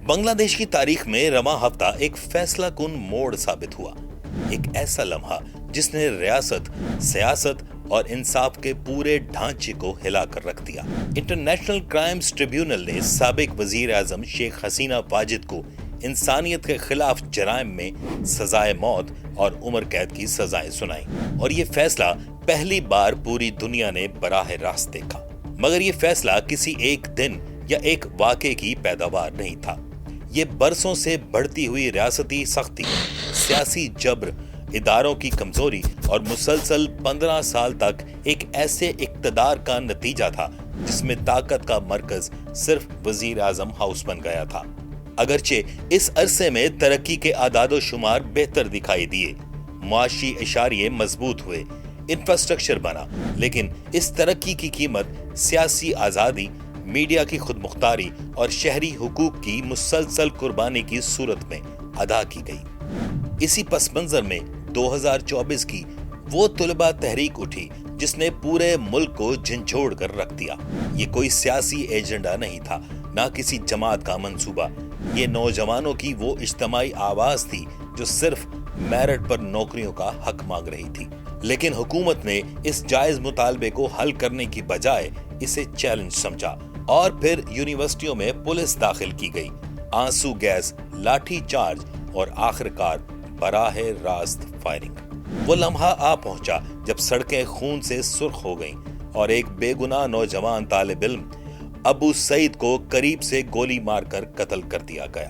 بنگلہ دیش کی تاریخ میں رواں ہفتہ ایک فیصلہ کن موڑ ثابت ہوا، ایک ایسا لمحہ جس نے ریاست، سیاست اور انصاف کے پورے ڈھانچے کو ہلا کر رکھ دیا۔ انٹرنیشنل کرائمز ٹریبیونل نے سابق وزیر اعظم شیخ حسینہ واجد کو انسانیت کے خلاف جرائم میں سزائے موت اور عمر قید کی سزائیں سنائیں، اور یہ فیصلہ پہلی بار پوری دنیا نے براہ راست دیکھا۔ مگر یہ فیصلہ کسی ایک دن یا ایک واقعے کی پیداوار نہیں تھا، یہ برسوں سے بڑھتی ہوئی ریاستی سختی، سیاسی جبر، اداروں کی کمزوری اور مسلسل 15 سال تک ایک ایسے اقتدار کا نتیجہ تھا جس میں طاقت کا مرکز صرف وزیر اعظم ہاؤس بن گیا تھا۔ اگرچہ اس عرصے میں ترقی کے اعداد و شمار بہتر دکھائی دیے، معاشی اشاریے مضبوط ہوئے، انفراسٹرکچر بنا، لیکن اس ترقی کی قیمت سیاسی آزادی، میڈیا کی خود مختاری اور شہری حقوق کی مسلسل قربانی کی صورت میں ادا کی گئی۔ اسی پس منظر میں 2024 کی وہ طلبہ تحریک اٹھی جس نے پورے ملک کو جھنجھوڑ کر رکھ دیا۔ یہ کوئی سیاسی ایجنڈا نہیں تھا، نہ کسی جماعت کا منصوبہ، یہ نوجوانوں کی وہ اجتماعی آواز تھی جو صرف میرٹ پر نوکریوں کا حق مانگ رہی تھی۔ لیکن حکومت نے اس جائز مطالبے کو حل کرنے کی بجائے اسے چیلنج سمجھا، اور پھر یونیورسٹیوں میں پولیس داخل کی گئی، آنسو گیس، لاٹھی چارج اور آخرکار براہ راست فائرنگ۔ وہ لمحہ آ پہنچا جب سڑکیں خون سے سرخ ہو گئیں اور ایک بے گناہ نوجوان طالب علم ابو سعید کو قریب سے گولی مار کر قتل کر دیا گیا۔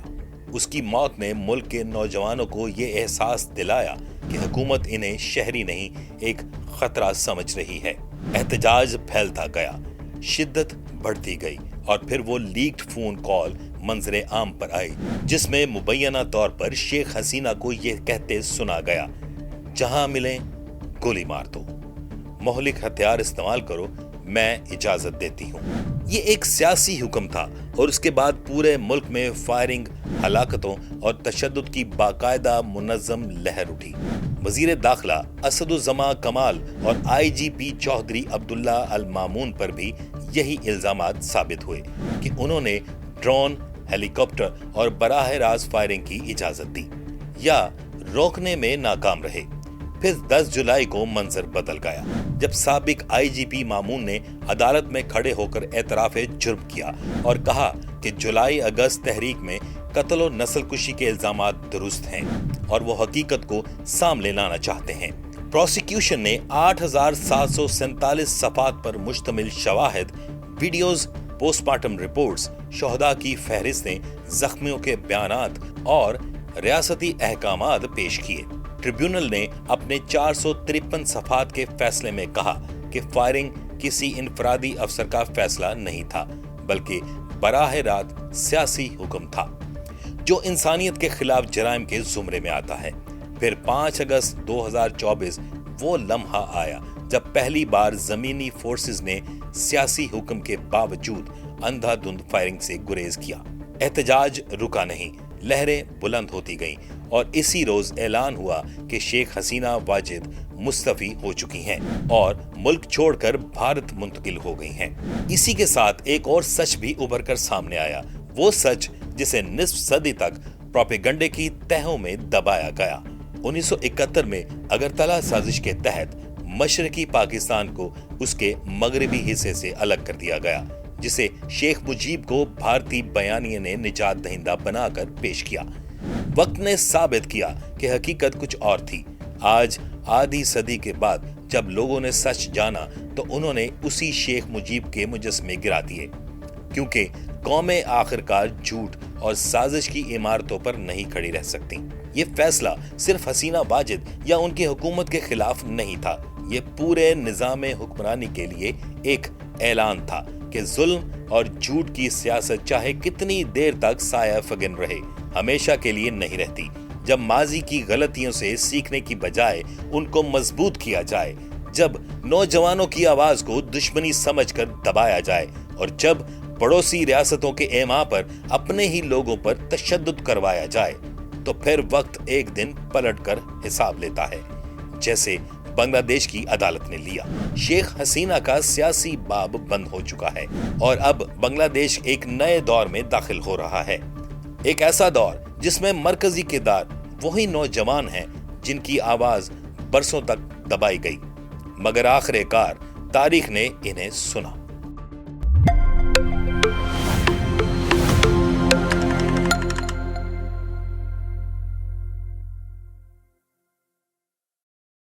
اس کی موت نے ملک کے نوجوانوں کو یہ احساس دلایا کہ حکومت انہیں شہری نہیں، ایک خطرہ سمجھ رہی ہے۔ احتجاج پھیلتا گیا، شدت بڑھتی گئی، اور پھر وہ لیکڈ فون کال منظر عام پر آئی جس میں مبینہ طور پر شیخ حسینہ کو یہ کہتے سنا گیا، جہاں ملیں گولی مار دو، مہلک ہتھیار استعمال کرو، میں اجازت دیتی ہوں۔ یہ ایک سیاسی حکم تھا، اور اس کے بعد پورے ملک میں فائرنگ، ہلاکتوں اور تشدد کی باقاعدہ منظم لہر اٹھی۔ وزیر داخلہ اسدالزماں کمال اور آئی جی پی چودھری عبداللہ المامون پر بھی یہی الزامات ثابت ہوئے کہ انہوں نے ڈرون، ہیلی کاپٹر اور براہ راست فائرنگ کی اجازت دی یا روکنے میں ناکام رہے۔ پھر 10 جولائی کو منظر بدل گیا جب سابق آئی جی پی مامون نے عدالت میں کھڑے ہو کر اعتراف جرم کیا اور کہا کہ جولائی اگست تحریک میں قتل و نسل کشی کے الزامات درست ہیں اور وہ حقیقت کو سامنے لانا چاہتے ہیں۔ پروسیکیوشن نے 8747 صفحات پر مشتمل شواہد، ویڈیوز، پوسٹ مارٹم رپورٹس، شہداء کی فہرستیں، زخمیوں کے بیانات اور ریاستی احکامات پیش کیے۔ ٹریبیونل نے اپنے 453 صفحات کے فیصلے میں کہا کہ فائرنگ کسی انفرادی افسر کا فیصلہ نہیں تھا، بلکہ براہ راست سیاسی حکم تھا جو انسانیت کے خلاف جرائم کے زمرے میں آتا ہے۔ پھر 5 اگست 2024 وہ لمحہ آیا جب پہلی بار زمینی فورسز نے سیاسی حکم کے باوجود اندھا دھند فائرنگ سے گریز کیا۔ احتجاج رکا نہیں، لہریں بلند ہوتی گئیں، اور اسی روز اعلان ہوا کہ شیخ حسینہ واجد مستعفی ہو چکی ہیں اور ملک چھوڑ کر بھارت منتقل ہو گئی ہیں۔ اسی کے ساتھ ایک اور سچ بھی ابھر کر سامنے آیا، وہ سچ جسے نصف صدی تک پروپیگنڈے کی تہوں میں دبایا گیا۔ 1971 میں اگرتلہ سازش کے تحت مشرقی پاکستان کو اس کے مغربی حصے سے الگ کر دیا گیا، جسے شیخ مجیب کو بھارتی بیانیے نے نجات دہندہ بنا کر پیش کیا۔ وقت نے ثابت کیا کہ حقیقت کچھ اور تھی۔ آج آدھی صدی کے بعد جب لوگوں نے سچ جانا تو انہوں نے اسی شیخ مجیب کے مجسمے گرا دیے، کیونکہ قومیں آخرکار جھوٹ اور سازش کی عمارتوں پر نہیں کھڑی رہ سکتی۔ یہ فیصلہ صرف حسینہ واجد یا ان کی حکومت کے خلاف نہیں تھا، یہ پورے نظام حکمرانی کے لیے ایک اعلان تھا کہ ظلم اور جھوٹ کی سیاست چاہے کتنی دیر تک سایہ فگن رہے، ہمیشہ کے لیے نہیں رہتی۔ جب ماضی کی غلطیوں سے سیکھنے کی بجائے ان کو مضبوط کیا جائے، جب نوجوانوں کی آواز کو دشمنی سمجھ کر دبایا جائے، اور جب پڑوسی ریاستوں کے ایما پر اپنے ہی لوگوں پر تشدد کروایا جائے، تو پھر وقت ایک دن پلٹ کر حساب لیتا ہے، جیسے بنگلہ دیش کی عدالت نے لیا۔ شیخ حسینہ کا سیاسی باب بند ہو چکا ہے اور اب بنگلہ دیش ایک نئے دور میں داخل ہو رہا ہے۔ ایک ایسا دور جس میں مرکزی کردار وہی نوجوان ہیں جن کی آواز برسوں تک دبائی گئی، مگر آخر کار تاریخ نے انہیں سنا۔